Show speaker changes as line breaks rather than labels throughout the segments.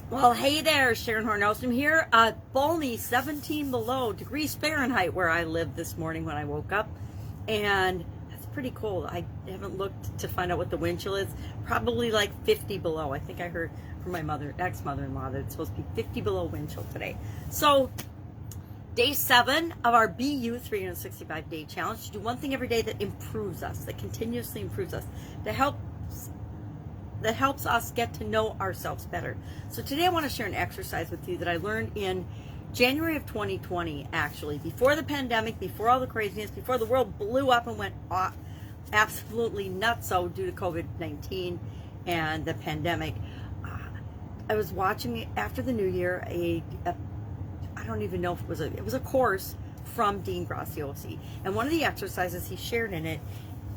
Well, hey there, Sharon Horne-Ellstrom here. Balmy 17 below degrees Fahrenheit where I live this morning when I woke up. And that's pretty cold. I haven't looked to find out what the wind chill is. Probably like 50 below. I think I heard from my ex-mother-in-law that it's supposed to be 50 below wind chill today. So, day 7 of our BU 365-day challenge. To do one thing every day that improves us, that continuously improves us, that helps us get to know ourselves better. So today I want to share an exercise with you that I learned in January of 2020, actually, before the pandemic, before all the craziness, before the world blew up and went off absolutely nutso due to COVID-19 and the pandemic. I was watching after the new year I don't even know if it was a course from Dean Graziosi, and one of the exercises he shared in it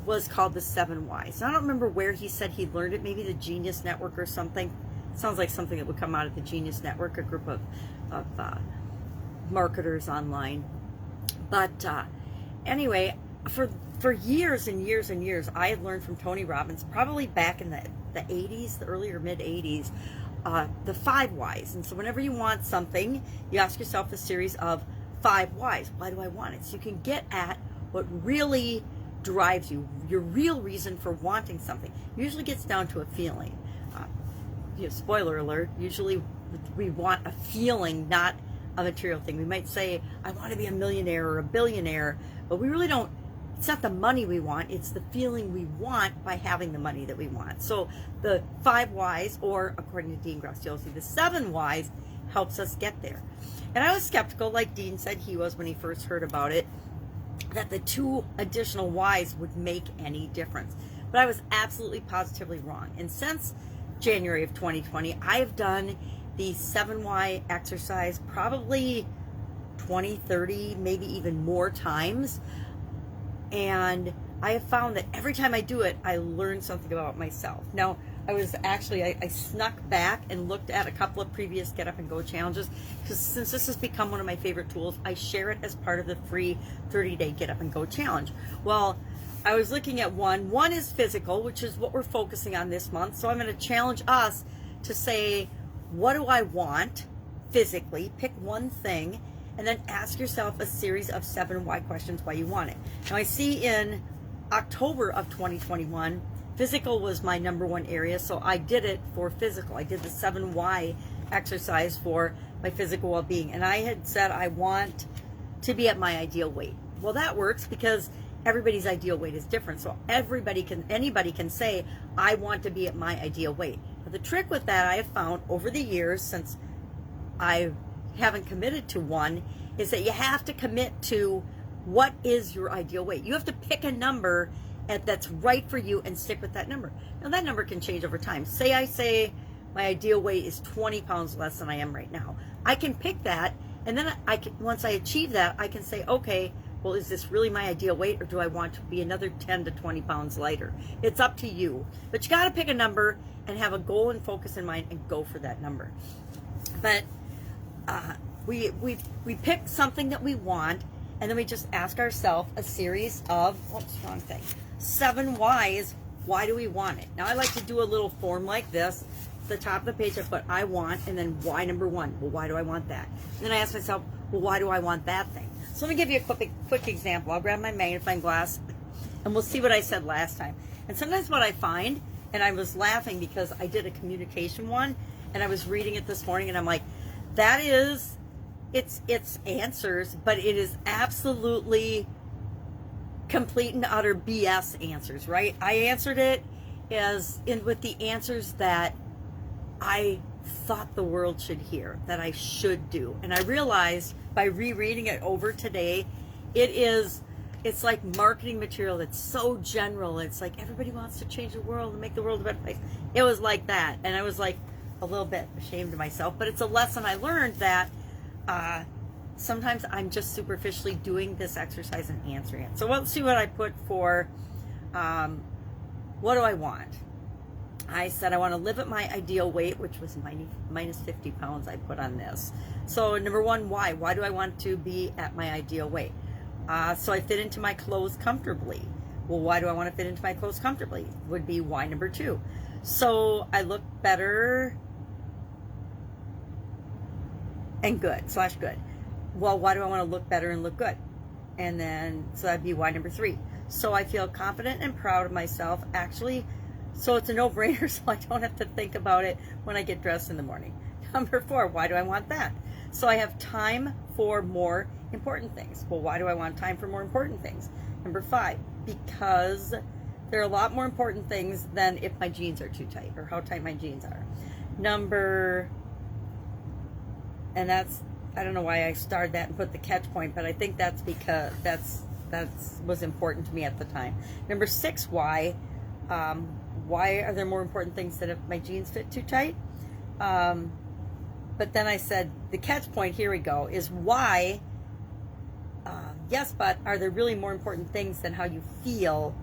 was called the 7 Whys. I don't remember where he said he learned it, maybe the Genius Network or something. Sounds like something that would come out of the Genius Network, a group of marketers online. But anyway, for years and years and years, I had learned from Tony Robbins, probably back in the 80s, the early or mid 80s, the 5 Whys. And so whenever you want something, you ask yourself a series of 5 Whys. Why do I want it? So you can get at what really drives you, your real reason for wanting something. Usually gets down to a feeling. Spoiler alert, usually we want a feeling, not a material thing. We might say, I want to be a millionaire or a billionaire, but we really don't. It's not the money we want, it's the feeling we want by having the money that we want. So the 5 Whys, or according to Dean Graziosi, the 7 Whys, helps us get there. And I was skeptical, like Dean said he was when he first heard about it, that the 2 additional Whys would make any difference. But I was absolutely positively wrong. And since January of 2020, I have done the 7 Why exercise probably 20, 30, maybe even more times. And I have found that every time I do it, I learn something about myself. Now, I snuck back and looked at a couple of previous Get Up and Go challenges, because since this has become one of my favorite tools, I share it as part of the free 30-day Get Up and Go challenge. Well, I was looking at one. One is physical, which is what we're focusing on this month. So I'm going to challenge us to say, what do I want physically? Pick one thing, and then ask yourself a series of 7 why questions why you want it. Now, I see in October of 2021, physical was my #1 area, so I did it for physical. I did the 7 why exercise for my physical well-being, and I had said I want to be at my ideal weight. Well, that works because everybody's ideal weight is different, so anybody can say, I want to be at my ideal weight. But the trick with that, I have found over the years, since I haven't committed to one, is that you have to commit to what is your ideal weight. You have to pick a number that's right for you and stick with that number. Now, that number can change over time. Say I say my ideal weight is 20 pounds less than I am right now. I can pick that, and then once I achieve that, I can say, okay, well, is this really my ideal weight, or do I want to be another 10 to 20 pounds lighter? It's up to you. But you got to pick a number and have a goal and focus in mind and go for that number. But we pick something that we want, and then we just ask ourselves a series of, 7 whys. Why do we want it? Now, I like to do a little form like this. At the top of the page, I put I want, and then why #1. Well, why do I want that? And then I ask myself, well, why do I want that thing? So let me give you a quick example. I'll grab my magnifying glass, and we'll see what I said last time. And sometimes what I find, and I was laughing because I did a communication one, and I was reading it this morning, and I'm like, that is, it's answers, but it is absolutely complete and utter BS answers, right? I answered it with the answers that I thought the world should hear, that I should do. And I realized by rereading it over today, it's like marketing material that's so general. It's like everybody wants to change the world and make the world a better place. It was like that. And I was like a little bit ashamed of myself, but it's a lesson I learned that sometimes I'm just superficially doing this exercise and answering it. So let's see what I put for what do I want? I said I want to live at my ideal weight, which was minus 50 pounds I put on this. So #1, why? Why do I want to be at my ideal weight? So I fit into my clothes comfortably. Well, why do I want to fit into my clothes comfortably? Would be why #2. So I look better and good / good. Well, why do I want to look better and look good? And then, so that'd be why number 3. So I feel confident and proud of myself, actually. So it's a no-brainer, so I don't have to think about it when I get dressed in the morning. Number 4, why do I want that? So I have time for more important things. Well, why do I want time for more important things? Number 5, because there are a lot more important things than if my jeans are too tight or how tight my jeans are. And that's, I don't know why I started that and put the catch point, but I think that's because that's was important to me at the time. Number 6, why are there more important things than if my jeans fit too tight? But then I said, the catch point, here we go, is why, yes, but are there really more important things than how you feel?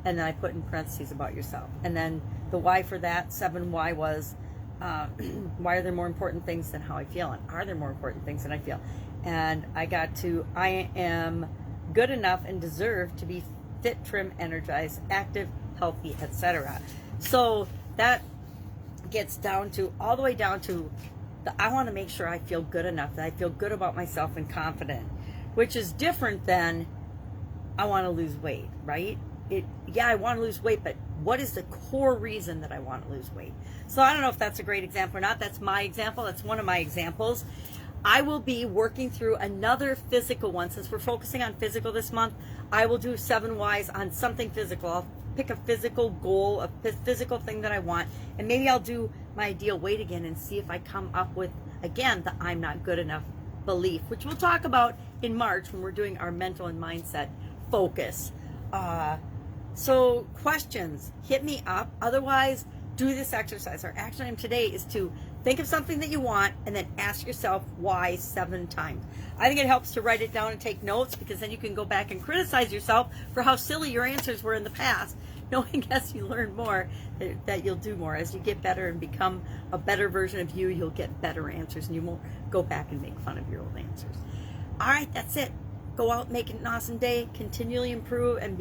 And then I put in parentheses about yourself. And then the why for that, 7 why was, why are there more important things than how I feel? And are there more important things than I feel? And I got to, I am good enough and deserve to be fit, trim, energized, active, healthy, etc. So that gets down to, all the way down to, I want to make sure I feel good enough, that I feel good about myself and confident, which is different than I want to lose weight, right? Yeah, I want to lose weight, but what is the core reason that I want to lose weight? So I don't know if that's a great example or not. That's my example. That's one of my examples. I will be working through another physical one. Since we're focusing on physical this month, I will do 7 whys on something physical. I'll pick a physical goal, a physical thing that I want, and maybe I'll do my ideal weight again and see if I come up with, again, the I'm not good enough belief, which we'll talk about in March when we're doing our mental and mindset focus. So questions, hit me up. Otherwise, do this exercise. Our action item today is to think of something that you want and then ask yourself why 7 times. I think it helps to write it down and take notes, because then you can go back and criticize yourself for how silly your answers were in the past. Knowing as you learn more, that you'll do more. As you get better and become a better version of you, you'll get better answers, and you won't go back and make fun of your old answers. All right, that's it. Go out, make it an awesome day, continually improve, and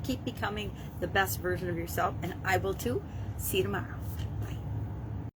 keep becoming the best version of yourself. And I will too. See you tomorrow.